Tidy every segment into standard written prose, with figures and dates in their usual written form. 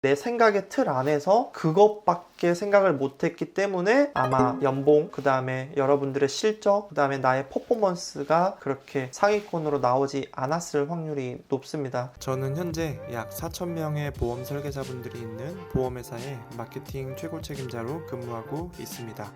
내 생각의 틀 안에서 그것밖에 생각을 못했기 때문에 아마 연봉, 그 다음에 여러분들의 실적, 그 다음에 나의 퍼포먼스가 그렇게 상위권으로 나오지 않았을 확률이 높습니다. 저는 현재 약 4,000명의 보험 설계자분들이 있는 보험회사의 마케팅 최고 책임자로 근무하고 있습니다.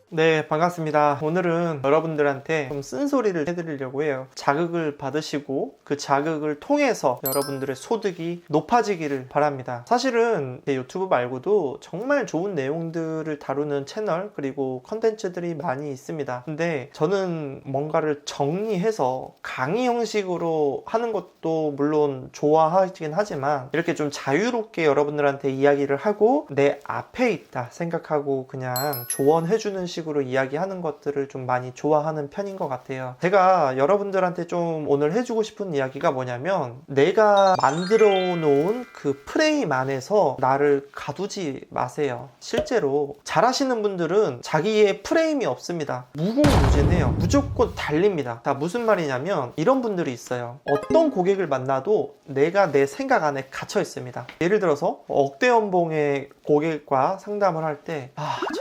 네, 반갑습니다. 오늘은 여러분들한테 좀 쓴소리를 해드리려고 해요. 자극을 받으시고 그 자극을 통해서 여러분들의 소득이 높아지기를 바랍니다. 사실은 제 유튜브 말고도 정말 좋은 내용들을 다루는 채널 그리고 컨텐츠들이 많이 있습니다. 근데 저는 뭔가를 정리해서 강의 형식으로 하는 것도 물론 좋아하긴 하지만 이렇게 좀 자유롭게 여러분들한테 이야기를 하고 내 앞에 있다 생각하고 그냥 조언해주는 식으로 이야기하는 것들을 좀 많이 좋아하는 편인 것 같아요. 제가 여러분들한테 좀 오늘 해주고 싶은 이야기가 뭐냐면 내가 만들어 놓은 그 프레임 안에서 나를 가두지 마세요. 실제로 잘하시는 분들은 자기의 프레임이 없습니다. 무궁무진해요. 무조건 달립니다. 다 무슨 말이냐면 이런 분들이 있어요. 어떤 고객을 만나도 내가 내 생각 안에 갇혀 있습니다. 예를 들어서 억대 연봉의 고객과 상담을 할 때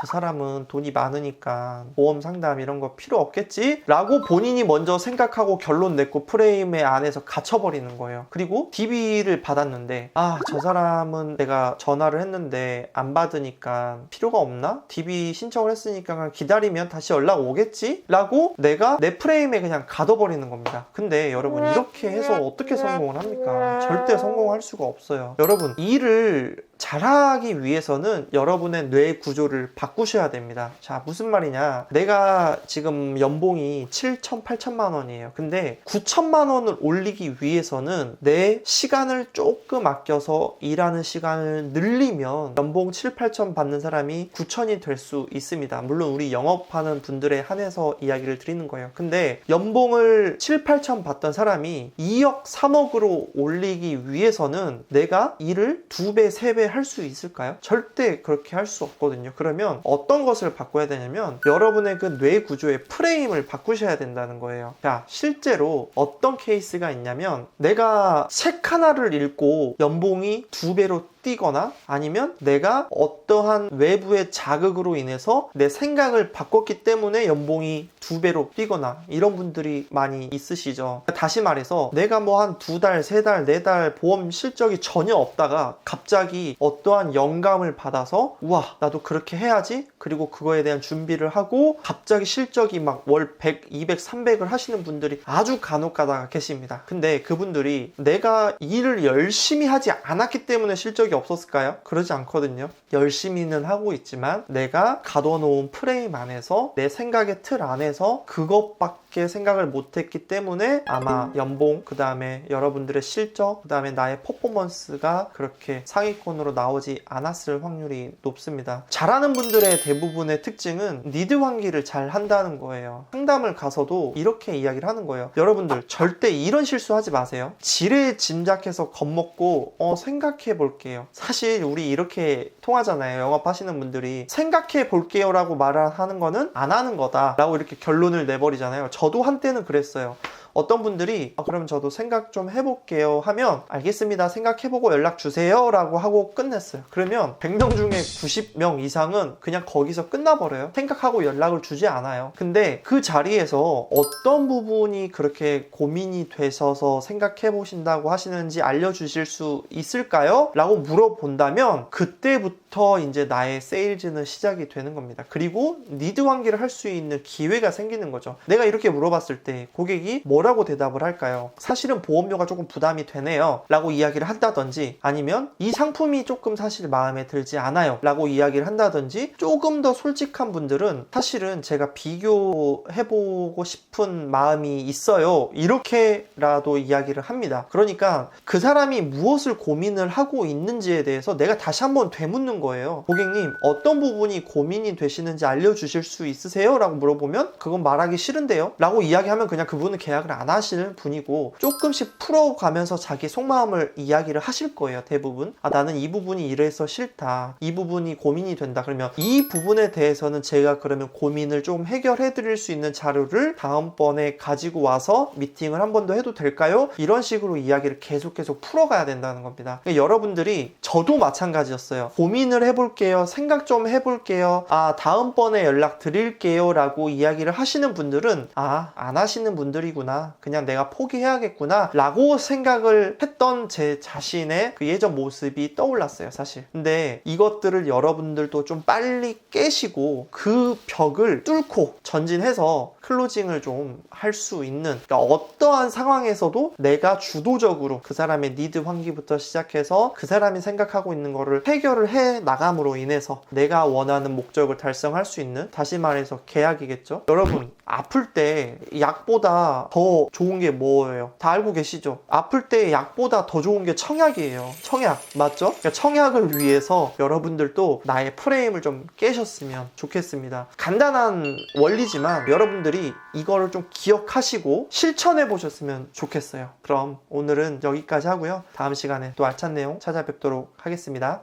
저 사람은 돈이 많으니까 보험 상담 이런 거 필요 없겠지? 라고 본인이 먼저 생각하고 결론 냈고 프레임의 안에서 갇혀버리는 거예요. 그리고 DB를 받았는데 저 사람은 내가 전화를 했는데 안 받으니까 필요가 없나? DB 신청을 했으니까 그냥 기다리면 다시 연락 오겠지? 라고 내가 내 프레임에 그냥 가둬버리는 겁니다. 근데 여러분 이렇게 해서 어떻게 성공을 합니까? 절대 성공할 수가 없어요. 여러분 일을 잘하기 위해서는 여러분의 뇌 구조를 바꾸셔야 됩니다. 자, 무슨 말이냐? 내가 지금 연봉이 7천, 8천만 원이에요. 근데 9천만 원을 올리기 위해서는 내 시간을 조금 아껴서 일하는 시간을 늘리면 연봉 7, 8천 받는 사람이 9천이 될 수 있습니다. 물론 우리 영업하는 분들에 한해서 이야기를 드리는 거예요. 근데 연봉을 7, 8천 받던 사람이 2억, 3억으로 올리기 위해서는 내가 일을 2배, 3배 할 수 있을까요? 절대 그렇게 할 수 없거든요. 그러면 어떤 것을 바꿔야 되냐면 여러분의 그 뇌 구조의 프레임을 바꾸셔야 된다는 거예요. 자, 실제로 어떤 케이스가 있냐면 내가 책 하나를 읽고 연봉이 2배로 뛰거나 아니면 내가 어떠한 외부의 자극으로 인해서 내 생각을 바꿨기 때문에 연봉이 2배로 뛰거나 이런 분들이 많이 있으시죠. 다시 말해서 내가 뭐 한 2달, 3달, 4달 보험 실적이 전혀 없다가 갑자기 어떠한 영감을 받아서 우와 나도 그렇게 해야지 그리고 그거에 대한 준비를 하고 갑자기 실적이 막 월 100, 200, 300을 하시는 분들이 아주 간혹 가다가 계십니다. 근데 그분들이 내가 일을 열심히 하지 않았기 때문에 실적이 없었을까요? 그러지 않거든요. 열심히는 하고 있지만 내가 가둬놓은 프레임 안에서 내 생각의 틀 안에서 그것밖에 생각을 못했기 때문에 아마 연봉, 그 다음에 여러분들의 실적, 그 다음에 나의 퍼포먼스가 그렇게 상위권으로 나오지 않았을 확률이 높습니다. 잘하는 분들의 대부분의 특징은 니드 환기를 잘 한다는 거예요. 상담을 가서도 이렇게 이야기를 하는 거예요. 여러분들 절대 이런 실수하지 마세요. 지레 짐작해서 겁먹고 생각해 볼게요. 사실 우리 이렇게 통하잖아요. 영업하시는 분들이 생각해 볼게요 라고 말을 하는 거는 안 하는 거다 라고 이렇게 결론을 내버리잖아요. 저도 한때는 그랬어요. 어떤 분들이 그럼 저도 생각 좀 해볼게요 하면 알겠습니다 생각해보고 연락 주세요 라고 하고 끝냈어요. 그러면 100명 중에 90명 이상은 그냥 거기서 끝나버려요. 생각하고 연락을 주지 않아요. 근데 그 자리에서 어떤 부분이 그렇게 고민이 되셔서 생각해보신다고 하시는지 알려주실 수 있을까요? 라고 물어본다면 그때부터 이제 나의 세일즈는 시작이 되는 겁니다. 그리고 니드 환기를 할 수 있는 기회가 생기는 거죠. 내가 이렇게 물어봤을 때 고객이 뭐라고 대답을 할까요? 사실은 보험료가 조금 부담이 되네요 라고 이야기를 한다든지 아니면 이 상품이 조금 사실 마음에 들지 않아요 라고 이야기를 한다든지 조금 더 솔직한 분들은 사실은 제가 비교해보고 싶은 마음이 있어요 이렇게라도 이야기를 합니다. 그러니까 그 사람이 무엇을 고민을 하고 있는지에 대해서 내가 다시 한번 되묻는 거예요. 고객님 어떤 부분이 고민이 되시는지 알려주실 수 있으세요? 라고 물어보면 그건 말하기 싫은데요? 라고 이야기하면 그냥 그분은 계약을 안 하시는 분이고 조금씩 풀어가면서 자기 속마음을 이야기를 하실 거예요. 대부분 나는 이 부분이 이래서 싫다, 이 부분이 고민이 된다. 그러면 이 부분에 대해서는 제가 그러면 고민을 좀 해결해 드릴 수 있는 자료를 다음번에 가지고 와서 미팅을 한 번 더 해도 될까요? 이런 식으로 이야기를 계속 풀어가야 된다는 겁니다. 그러니까 여러분들이, 저도 마찬가지였어요. 고민을 해볼게요, 생각 좀 해볼게요, 다음번에 연락 드릴게요 라고 이야기를 하시는 분들은 안 하시는 분들이구나, 그냥 내가 포기해야겠구나 라고 생각을 했던 제 자신의 그 예전 모습이 떠올랐어요, 사실. 근데 이것들을 여러분들도 좀 빨리 깨시고 그 벽을 뚫고 전진해서 클로징을 좀 할 수 있는, 그러니까 어떠한 상황에서도 내가 주도적으로 그 사람의 니드 환기부터 시작해서 그 사람이 생각하고 있는 거를 해결을 해 나감으로 인해서 내가 원하는 목적을 달성할 수 있는, 다시 말해서 계약이겠죠. 여러분, 아플 때 약보다 더 좋은 게 뭐예요? 다 알고 계시죠? 아플 때 약보다 더 좋은 게 청약이에요. 청약 맞죠? 그러니까 청약을 위해서 여러분들도 나의 프레임을 좀 깨셨으면 좋겠습니다. 간단한 원리지만 여러분들이 이거를 좀 기억하시고 실천해 보셨으면 좋겠어요. 그럼 오늘은 여기까지 하고요. 다음 시간에 또 알찬 내용 찾아뵙도록 하겠습니다.